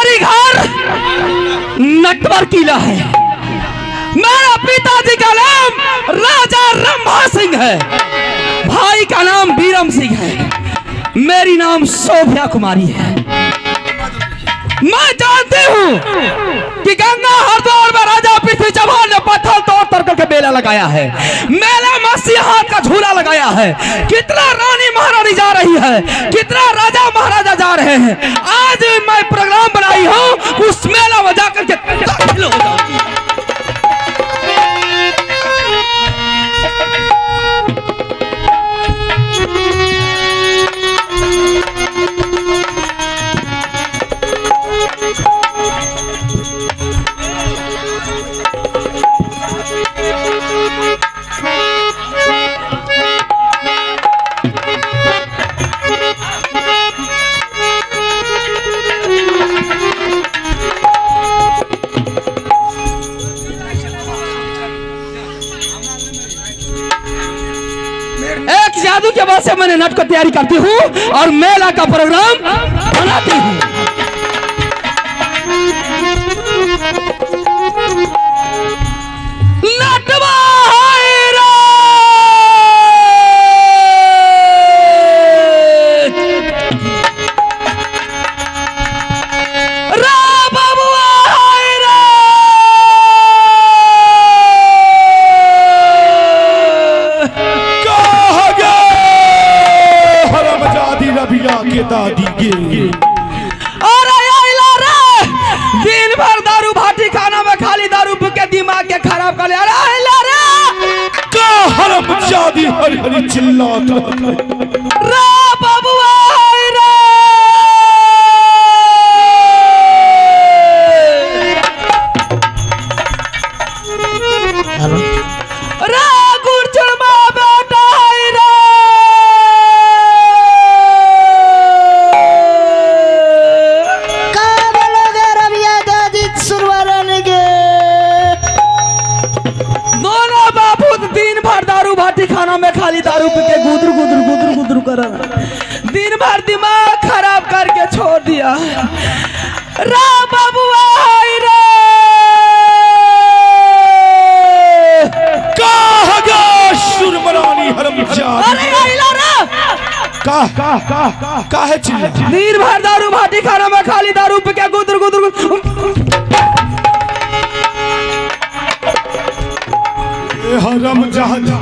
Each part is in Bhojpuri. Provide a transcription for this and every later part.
मेरी घर नटवर किला है। मेरा पिताजी का नाम राजा रंभा सिंह है, भाई का नाम बीरम सिंह है, मेरी नाम शोभा कुमारी है। मैं जानती हूँ कि गंगा हरिद्वार में राजा पृथ्वी चौहान ने पत्थर तोड़ तोड़ करके मेला लगाया है, मेला में सिंह का झूला लगाया है। कितना रानी महारानी जा रही है, कितना राजा महाराजा जा रहे हैं। आज मैं प्रोग्राम बनाई हूँ, उस मेला में जाकर के दाखिल हो जाऊंगी। जादू के बाद से मैंने नाटक को तैयारी करती हूँ और मेला का प्रोग्राम बनाती हूँ। नटवा दादी के दिन भर दारू भाटी खाना में खाली दारू के दिमाग के खराब कर हरामजादी हरी हरी चिल्लाता रा बाबुआ खाना में खाली दारू पी के गुदर गुदर गुदर गुदर कर दिन भर दिमाग खराब करके छोड़ दिया। रा बाबुआ काहे चिल्ला दिन भर दारू भाटी खाना में खाली दारू पी के गुदर गुदर हरामजादा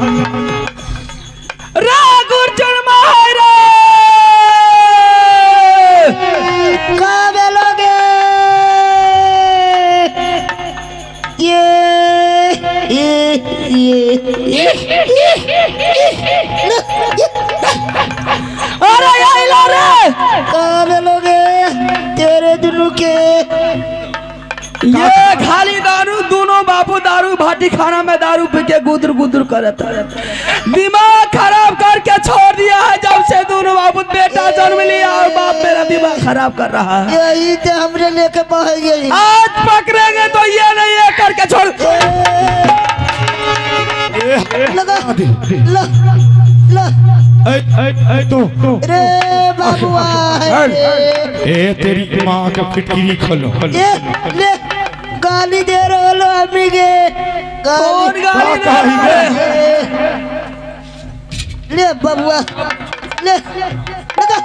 तेरे दिनों के ये खाली दारू दोनों बापू दारू भाटी खाना में दारू पी के गुदर गुदर करता दिमाग खराब करके छोड़ दिया है। जब से दोनों बापू बेटा जन्म लिया और बाप मेरा दिमाग खराब कर रहा है। यही तो हमने लेके पहुंच आज पकड़ेंगे तो ये नहीं है करके छोड़ लगा तो रे बाबुआ ए तेरी माँ का फिटकिरी खोलो ले गाली दे रहे हो अम्मी के कौन गाली दे रहा है? ले बाबुआ ले लगा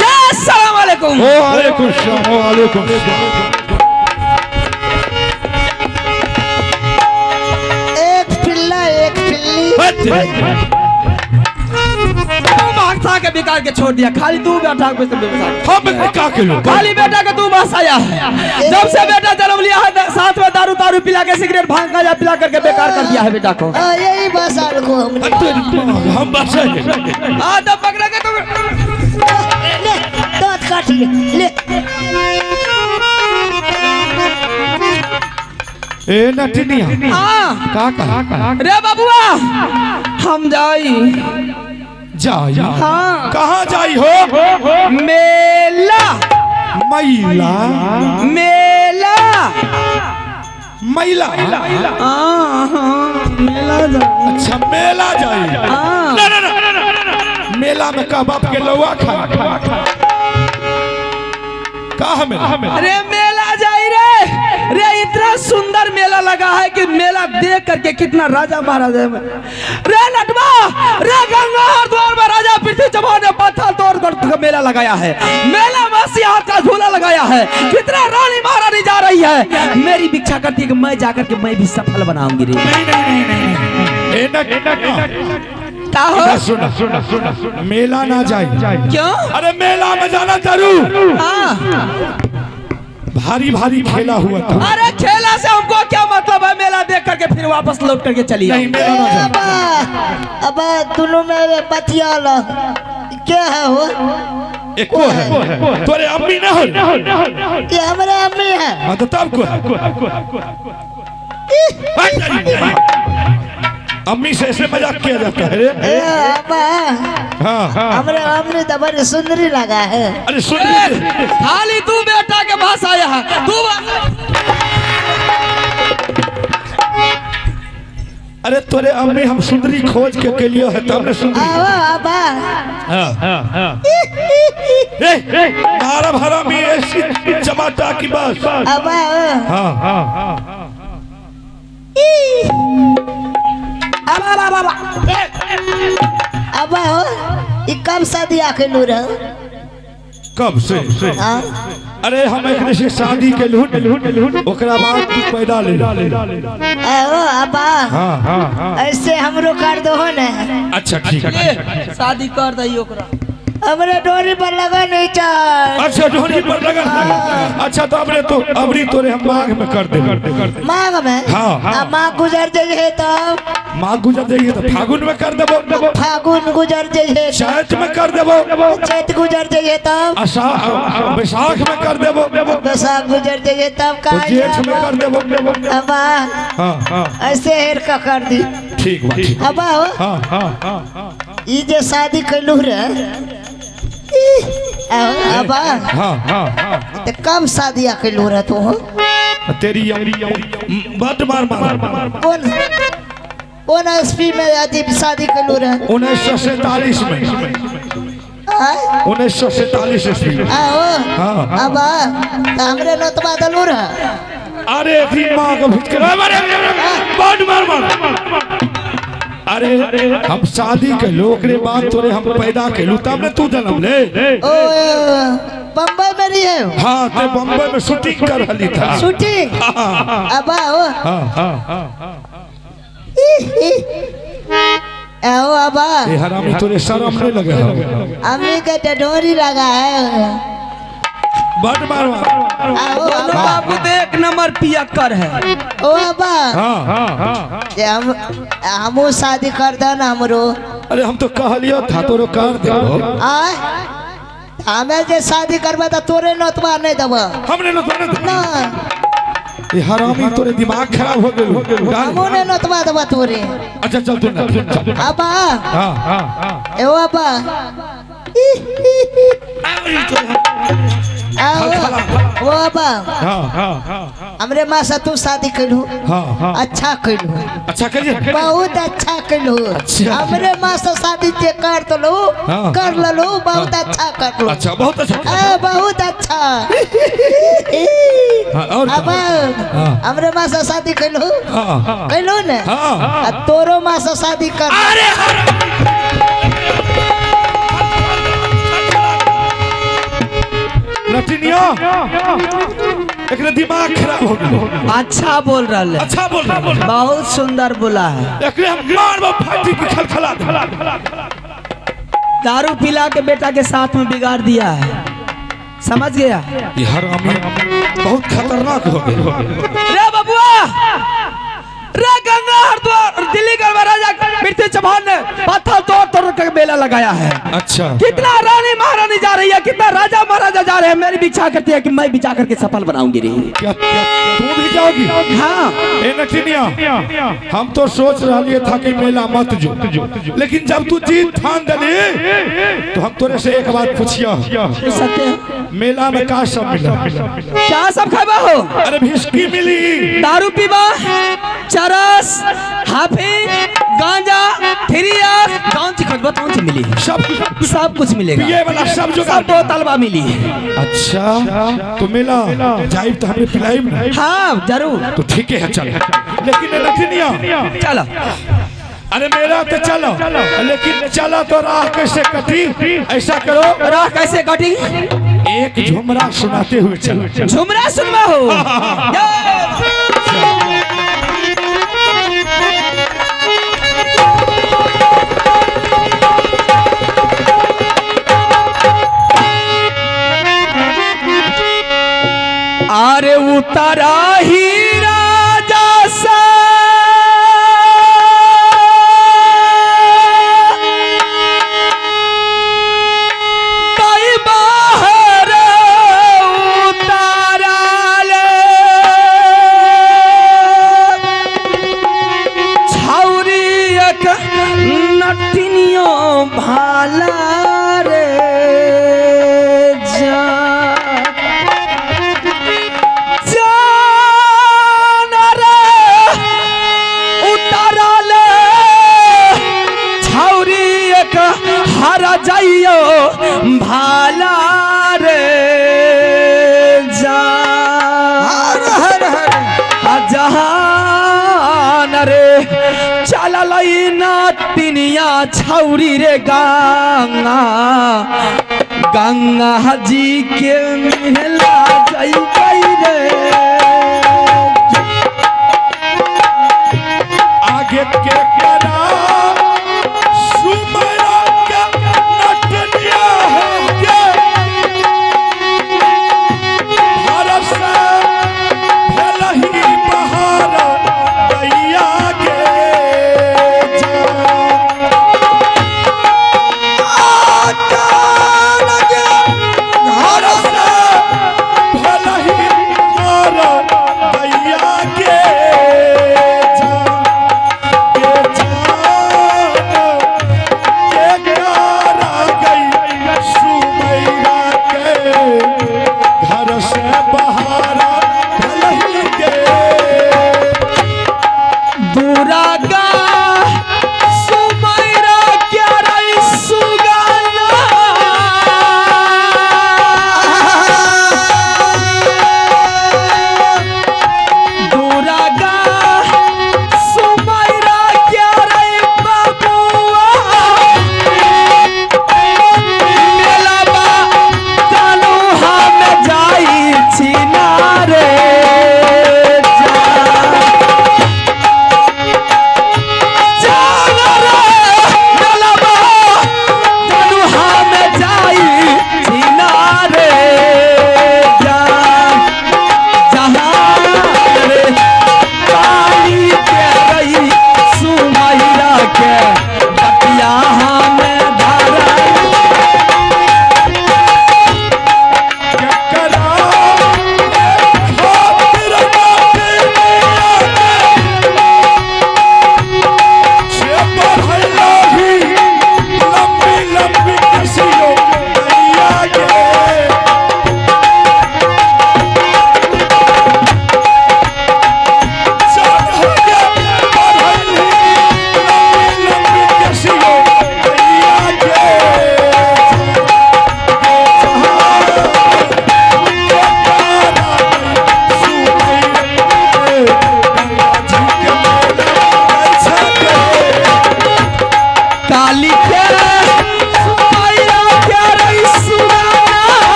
या अस्सलाम वालेकुम। वालेकुम सलाम वालेकुम सलाम। के बेकार के छोड़ दिया, खाली तू बेटा खाली बेटा का तू बस आया है। जब से बेटा जन्म लिया है साथ में दारू तारू पिला के सिगरेट भांग का पिला करके बेकार कर दिया है बेटा को। यही बस हम बस तब पकड़ेंगे तो ले दांत काट ले ए नटनिया का रे बाबुआ हम जाई जाई हाँ कहाँ जाई हो? मेला मैला मेला मैला मेला जाई। अच्छा मेला जाई। मेला में का बाप के लौआ खा अरे मेला जाई रे इतना सुंदर मेला लगा है कि मेला देख करके कितना राजा महाराजा रे नटवा रे गंगा द्वार में राजा पृथ्वी चौहान ने पत्थर तोड़कर मेला लगाया है। मेला में सियार का झूला लगाया है। कितना रानी महारानी जा रही है। मेरी भिक्षा करती है कि मैं जाकर के मैं भी सफल बनाऊंगी रे। सुना मेला ना जाए। क्यों? अरे मेला में जाना जरूर। भारी भारी खेला हुआ था। अरे खेला से हमको क्या मतलब है। मेला देख करके फिर वापस लौट करके चलिए। नहीं मेला ना जाए। अब दोनों में बतिया ला क्या है वो? एक को है तोरे अम्मी ना हो। ये हमारे अम्मी है। हाँ तो तब को अम्मी से ऐसे मजाक किया जाता है रे। हमारे अम्मी तो बड़ी सुंदरी लगा है। अरे सुंदरी खाली तू बेटा के पास आया है। तू अरे तोरे अम्मी हम सुंदरी खोज के लिए है तब ने सुंदरी। मारा भरा में ऐसी चमाटा की बात। अब कब शादी आखिर कब से? अरे हम एक से शादी के ओकरा बाद तू पैदा ले। ऐसे हमरो कर दो ना। अच्छा ठीक है शादी कर दई ओकरा। हमरे डोरी पर लगा नहीं चाह। अच्छा डोरी पर लगा। अच्छा तो हमने तो अबरी तोरे हम मांग में कर दे। मांग में? हाँ माँ गुजर जाइए तब। माँ गुजर जाइए तो फागुन में कर देबो। फागुन गुजर जाइए चैत में कर देबो। चैत गुजर जाइए तब। बैसाख में कर देबो। बैसाख गुजर जाइए तब का जेठ में कर देबो। अब ऐसे हेर का कर दी। ठीक बा। अब ये जो शादी कैलू रे अब तो कब शादी कैलू रे तू? तेरी बट मार कौन एसपी में अजीब शादी कैलू रे? 1947 में। 1947 ईस्वी में। अब हमरे नतबा दलू रे। अरे माँ को भिज कर मार। अरे हम शादी के लोग बाद तोरे हम पैदा कैलू तब ने तू जन्म ले। बम्बई में रही है। हाँ ते बम्बई में शूटिंग कर रही था। शूटिंग? अब हरामी तोरे शर्म नहीं लगे। अम्मी के डोरी लगा है। बट मार बाबू देख नंबर पियक्कर है। ओ अबा हम शादी कर दो ना हमरो। अरे हम तो कहलियो था तोरो कर देबो। हमें जे शादी करबा तो तोरे नतबा नहीं देबो। हमने नतबा नहीं ना। ये हरामी तोरे दिमाग खराब हो गेल। हमने नतबा देबो तोरे। अच्छा चल तू अबा ए अबा वो अबा हमरे माँ से तू शादी कैलू। अच्छा कैलू। अच्छा करिए बहुत अच्छा कैलू। हमरे माँ से शादी जे कर लो कर लो बहुत अच्छा कर लो। अच्छा बहुत अच्छा बहुत अच्छा। अब हमरे माँ से शादी कैलू कैलू ने तोरो माँ से शादी कर। नटिनिया एक दिमाग खराब हो गया। अच्छा बोल रहा है। अच्छा बोल रहा है। बहुत सुंदर बोला है। एक हम मार फाटी की खलखला दारू पिला के बेटा के साथ में बिगाड़ दिया है। समझ गया? ये हरामी बहुत खतरनाक हो गया। रे बबुआ रे गंगा हरिद्वार दिल्ली का महाराजा पृथ्वी चौहान ने पत्थर तोड़ के मेला लगाया है। अच्छा कितना रानी महारानी जा रही है। कितना राजा महाराजा जा रहे हैं। मेरी भिक्षा करती है कि मैं भी जा करके सफल बनाऊंगी रे। क्या तू भी जाओगी? हाँ ए नटिनिया हम तो सोच रहे था कि मेला मत जो लेकिन जब तू जीत ठान दली तो हम तोरे से एक बात पूछिया। मेला में का सब मिला? क्या सब खाबा हो? अरे भिस्की मिली। दारू पीबा चरस हाफी गांजा फिरियास कौन सी खोजबा कौन सी मिली सब कुछ मिलेगा ये वाला सब जो सब बोतलवा मिली। अच्छा तो मिला जाइब तो हमें पिलाइब ना। हाँ जरूर तो ठीक है चल लेकिन नथनिया चलो। अरे मेरा तो चलो लेकिन चला तो राह कैसे कटी ऐसा करो राह कैसे कटी एक झुमरा सुनाते हुए चलो। झुमरा सुनवा हो अरे उतारा ही राजा सा भाला रे जान रे उतारा ले छौरी एक हरा जाइयो भाला रे जान हर हर जहान रे चला ना तिनिया छौरी रे गंगा गंगा जी के मिला जाई रे आगे के करा सुमरा के नटनिया है के भारत से भलही बहार दैया के भारत से भलही बहार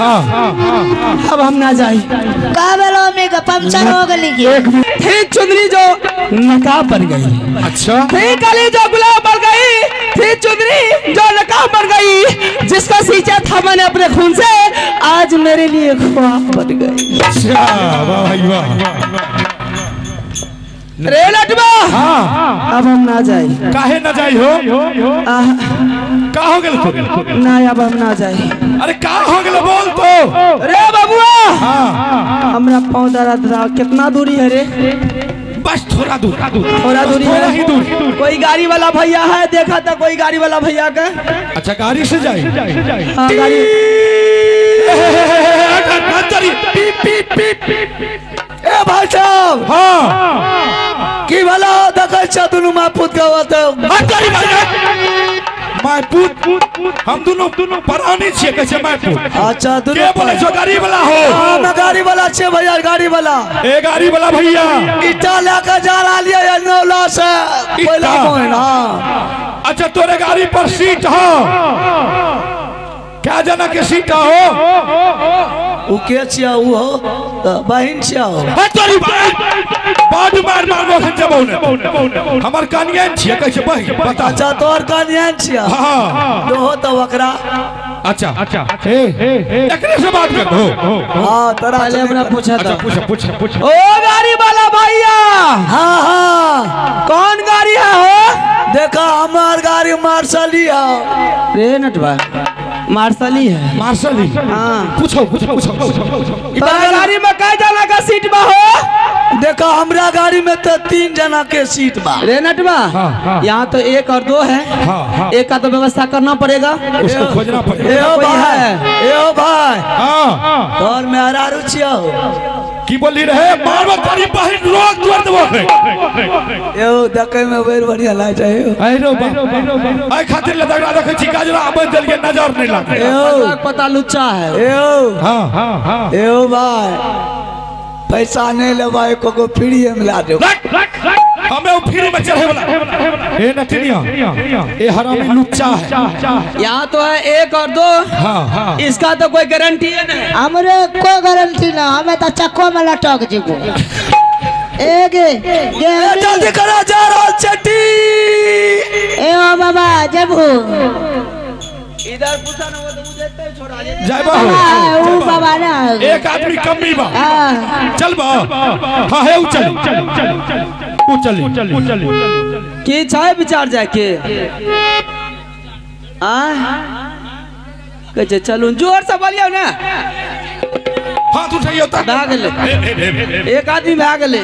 अब हम ना जाए। का बेलो में का पंचर हो गली की थी चुंदरी जो नकाब बन गई। अच्छा थी कली जो गुलाब बन गई, थी चुंदरी जो नकाब बन गई। जिसका सींचा था मैंने अपने खून से, आज मेरे लिए ख्वाब बन गई। अच्छा वाह भाई वाह। रे लटवा, अब हम ना जाए। काहे न जाई हो? का हो गेल तू? ना अब हम ना जाए। अरे का हो गेल बोल तो। रे बबुआ, हमरा पाँव दर्द रहा। कितना दूरी है रे? बस थोड़ा दूर, थोड़ा दूरी है। थोड़ा ही दूर। कोई गाड़ी वाला भैया है? देखा था कोई गाड़ी वाला भैया का? अच्छा गाड़ी से जाए। हाँ गाड़ी। ए भाई साहब, हाँ की भला देखै छ दुनू माँ पुत के माय पुत हम दोनों परानी छिए। कैसे माय पुत? अच्छा के बोले जो गाड़ी वाला हो? हाँ मैं गाड़ी वाला छे भैया, गाड़ी वाला। ए गाड़ी वाला भैया ईटा लेकर जा रहा लिया नौला से पहला पॉइंट। हाँ अच्छा तोरे गाड़ी पर सीट हो? क्या जना के सीट हो? उ के छिया? उ हो बहन छिया हो? तोरी बाड मार मोहन जबौ ने हमर कनियन छिए। कैसे बही बता? अच्छा तोर कनियन छिया? हां तो हो तो ओकरा। अच्छा ए एकरे से बात कर हो। हां तोरा पहले हमरा पूछा था। पूछ ओ गाड़ी वाला भैया। हाँ कौन गाड़ी है हो? देखा हमार गाड़ी मार्शली है। रे नटवा मार्शली है। मार्शली? हाँ पूछो गाड़ी में कई जना का सीट बा हो? देखा हमरा गाड़ी में तो 3 जना के सीट बा। रे नटवा यहाँ तो 1 और 2 है। एक का तो व्यवस्था करना पड़ेगा, उसको खोजना पड़ेगा। ए भाई हाँ और मैं हरा रुचिया हो की बोली रहे मारवा तारी बहन रोक तोड़ देबो। यो देखे में बेर बढ़िया लाग जाए। आइरो बा आई खातिर लदगड़ा रखे छी गाजरा अपन जल के नजर नहीं लागे। यो पता लुच्चा है। यो हां यो भाई पैसा नहीं ले भाई को फ्री में ला दो। हमें वो फ्री में चढ़े वाला ए नटनिया ए हरामी लुच्चा है। यहाँ तो है 1 और 2। हां इसका तो कोई गारंटी है नहीं। हमरे कोई गारंटी ना, हमें तो चक्को में लटक जीबो। जल्दी करा जा रहा चट्टी। ए ओ बाबा जबू इधर पूछा ना वो तो मुझे तो छोड़ा ले जाबा ओ बाबा ना एक आदमी कमी बा। चल बा हां है चल की छाए विचार जाके कहे चलू जोर से बोलियो ना। हाथ उठाइयो त भाग ले। एक आदमी भाग ले।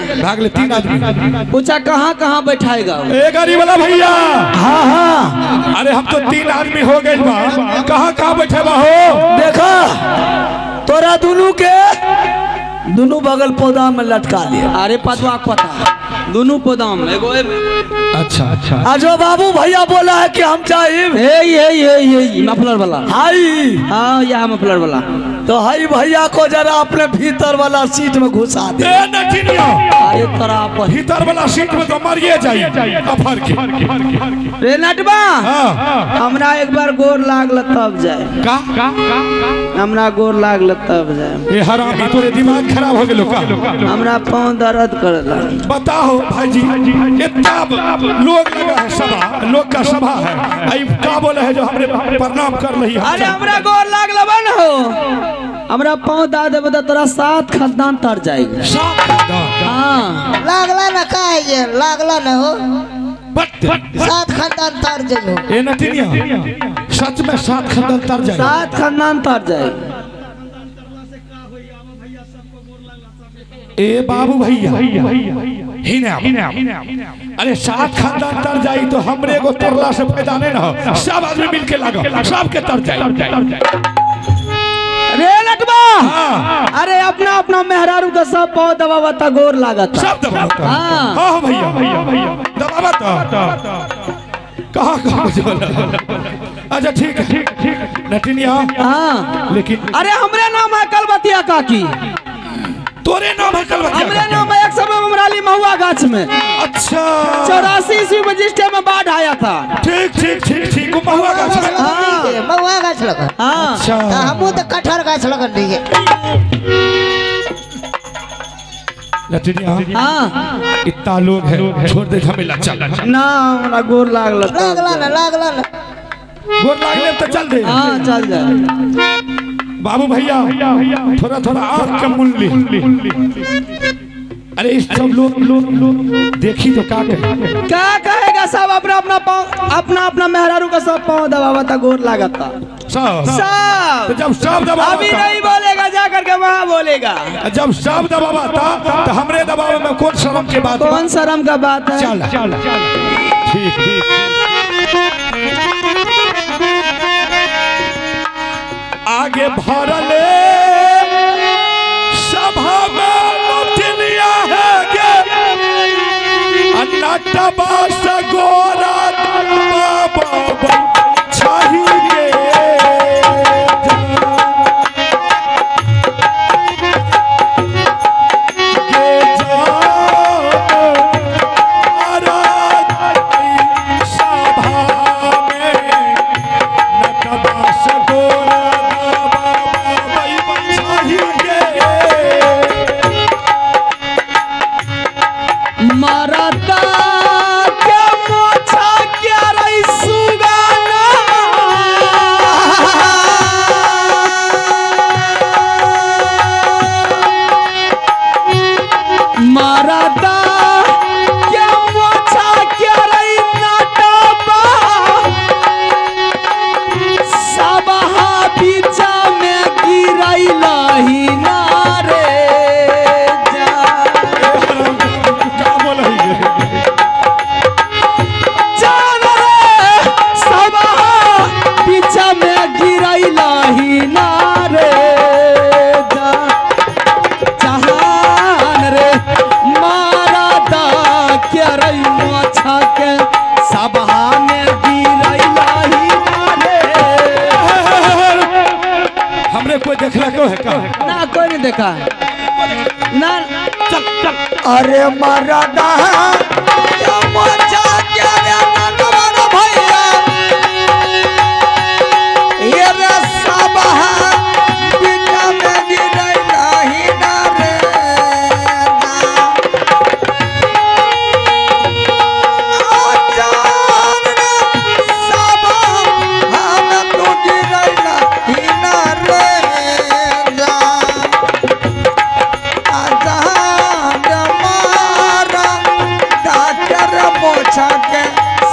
3 आदमी। पूछा कहाँ कहाँ बैठाएगा? ए गाड़ी वाला भैया। हाँ अरे हम तो 3 आदमी हो गए बा, कहाँ बैठे बा हो? देखा तोरा दोनों बगल पौधा में लटका लिया। अरे पदवा पता दोनों पौधा में एगो। अच्छा आजो बाबू भैया बोला है कि हम चाहिए ये मफलर वाला। हाई हाँ यहाँ मफलर वाला। तो हाई भैया को जरा अपने भीतर वाला सीट में घुसा दे। अरे तोरा भीतर वाला सीट में तो मरिए जाइए अफर के। रे नटवा हमरा एक बार गोर लागल तब जाए। का हमरा गोर लागल तब जाए। ए हरामी तोरे दिमाग खराब हो गेलो का? हमरा पाँव दर्द करला। बताओ भाईजी इतना लोग लगा है सभा, लोग का सभा है। आई का बोले है जो हमरे प्रणाम कर रही है? अरे हमरा गोर लागल बन हो। हमरा पाँव दा देबे तो तोरा 7 खानदान तर जाएगी। 7 खानदान? हाँ लागला ना का है ये लागला ना हो। 7 खानदान तर जाइयो। ए नटिनिया सच में 7 खानदान तर जाए? 7 खानदान तर जाए। ए बाबू भैया अरे 7 खानदान तर जाई तो हमरे को तरला से फायदा नहीं ना। सब आदमी मिलके लागो सबके तर जाए। रे लटवा अरे अपना मेहरारू का सब पाँव दबावता गोर लागत सब दबावता। हाँ भैया दबावता कहाँ अच्छा ठीक है नटिनिया। हाँ लेकिन अरे हमरे नाम है कलबतिया काकी। तोरे नाम है कलबतिया? हमरे नाम है एक समय ममराली महुआ गाछी। गाछ में। अच्छा 84 ईस्वी में जिस टाइम में बाढ़ आया था। ठीक ठीक ठीक ठीक, वो महुआ गाछ में। हाँ महुआ गाछ लगन। हाँ अच्छा हमू तो कटहर गाछ लगन रही लटनिया। हाँ इतना लोग है, छोड़ दे झमेला, चल ना हमरा गोर लागल। लागला ना गोर लागले तो चल दे। हाँ चल जाए। बाबू भैया थोड़ा थोड़ा आँख का मुन ली। अरे इस सब लोग देखी तो क्या कहेगा? सब अपना अपना मेहरारू का सब पाँव दबावा था, गोर लागता सब। तो जब सब दबावा अभी नहीं बोलेगा, जा करके वहाँ बोलेगा। जब सब दबावा था तो हमरे दबाव में कौन शर्म की बात? कौन शर्म का बात है? चल ठीक ठीक। आगे भरले सभा में नोटिलिया है गे अन्नटबा सगोरा बाबा छही गे ना कोई नहीं देखा ना। चल चल। अरे मरदा भैया ये सब बिना में गिरई नहीं ना रे सब हम तो गिरई नहीं ना रे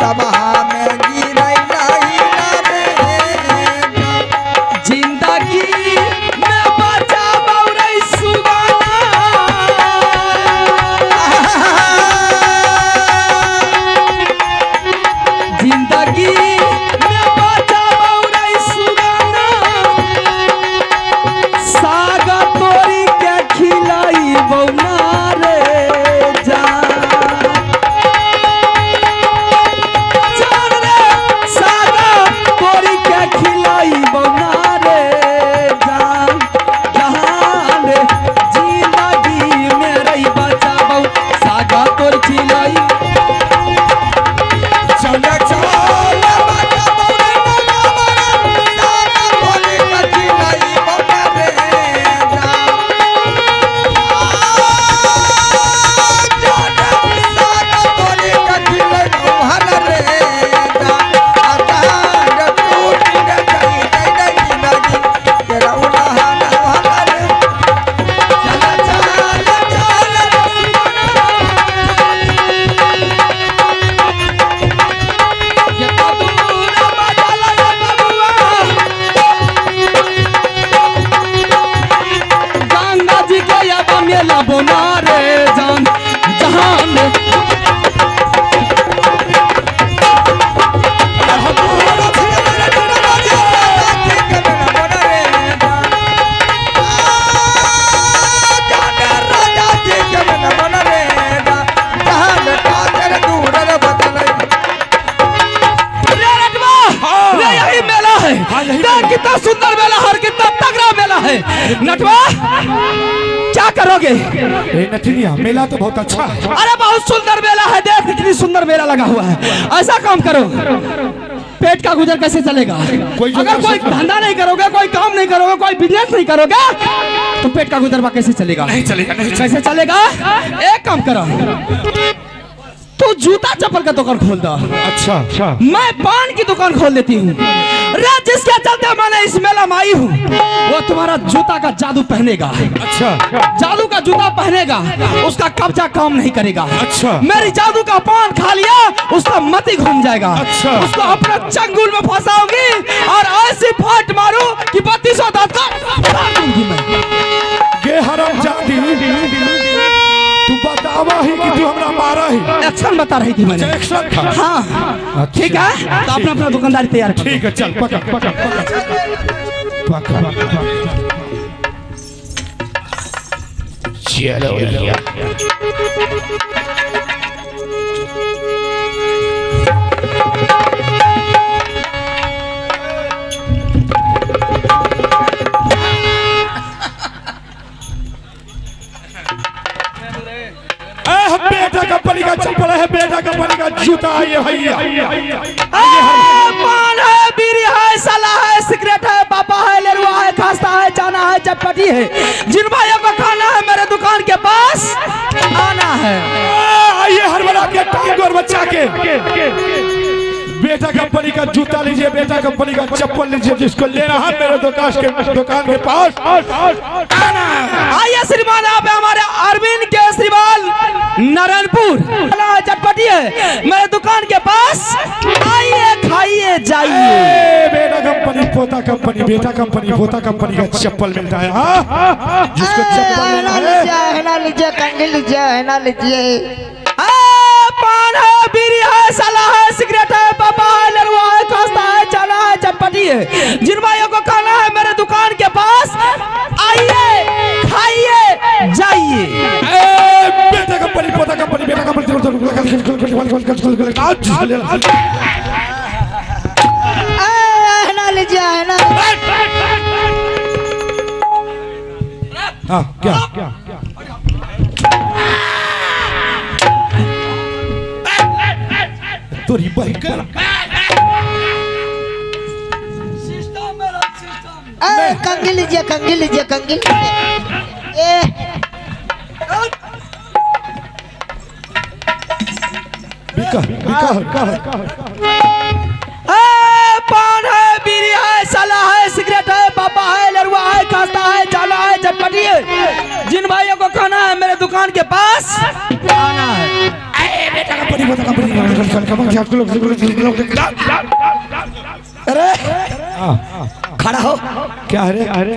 सभा में गिरई नहीं रे जिंदगी में बचा बौरई सुगाना। जिंदगी में बचा बौरई सुगाना। सागा तोरी के खिलाई बौना रे कितना सुंदर मेला और कितना तगड़ा मेला है। नटवा क्या करोगे? करोगे? ए नटनिया, मेला तो बहुत अच्छा है। अरे बहुत सुंदर मेला है, देख कितनी सुंदर मेला लगा हुआ है। ऐसा काम करो, पेट का गुजर कैसे चलेगा? अगर कोई धंधा नहीं करोगे, कोई काम नहीं करोगे, कोई बिजनेस नहीं करोगे, तो पेट का गुजरवा कैसे चलेगा? नहीं चलेगा, नहीं कैसे चलेगा? एक काम करो, तू जूता चप्पल का दुकान खोल दो। अच्छा, मैं पान की दुकान खोल देती हूँ। जिसके चलते मैंने इस मेला में आई हूँ, वो तुम्हारा जूता का जादू पहनेगा। अच्छा, जादू का जूता पहनेगा, उसका कब्जा काम नहीं करेगा। अच्छा, मेरी जादू का पान खा लिया, उसका मति घूम जाएगा। अच्छा, उसको अपना चंगुल में फंसाऊंगी और ऐसी फाट मारू कि 3200 दांत का फाड़ दूंगी मैं। ये हरामजादी, तू बतावा ही कि तू हमरा मारा ही। एक्शन बता रही थी मैंने। एक्शन था? हाँ, ठीक है, तो अपना अपना दुकानदारी तैयार करो। ठीक है, चल पकड़ पकड़ पकड़। चलो भैया। बेटा कंपनी का चप्पल है, बेटा कंपनी का जूता है ये भैया। पान है, बीड़ी है, सला है, सिगरेट है, पापा है, लेरुआ है, खास्ता है, चाना है, चटपटी है। जिन भाइयों को खाना है मेरे दुकान के पास आना है। आइए हर बड़ा के टांग और बच्चा के। बेटा कंपनी का जूता लीजिए, बेटा कंपनी का चप्पल लीजिए, जिसको लेना है मेरे दुकान के पास आना। आइए श्रीमान, आप हमारे अरविंद केजरीवाल नारायणपुर चटपटी है मेरे दुकान के पास, आइए खाइए जाइए। बेटा कंपनी, पोता कंपनी, बेटा कंपनी, पोता कंपनी का चप्पल मिलता है। हाँ, जिसको चप्पल लेना है ना लीजिए, कंगी लीजिए, है ना लीजिए। पान है, बीड़ी है, सला है, सिगरेट है, पापा है, लरुआ है, खास्ता है, चाना है, चटपटी है। जिन भाइयों को खाना है मेरे दुकान के पास आइए खाइए जाइए। बेटा कंपनी, पोता कंपनी, बेटा कंपनी, है ना लीजिए, है ना। हाँ, क्या तोरी बहकर कंगी लीजिए, कंगी लीजिए, कंगी लीजिए। पान है, बीड़ी है, सला है, सिगरेट है, पापा है, लरुआ है, खास्ता है, चाना है, चटपटी है। जिन भाइयों को खाना है मेरे दुकान के पास आना है। अरे खड़ा हो। क्या है रे?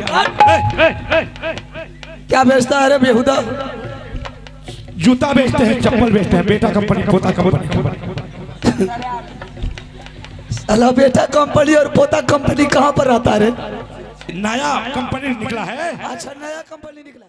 क्या बेचता है रे बेहुदा? जूता बेचते हैं, चप्पल बेचते हैं, बेटा कंपनी, पोता कंपनी। अला बेटा कंपनी और पोता कंपनी कहाँ पर रहता है रे? नया कंपनी निकला है। अच्छा, नया कंपनी निकला।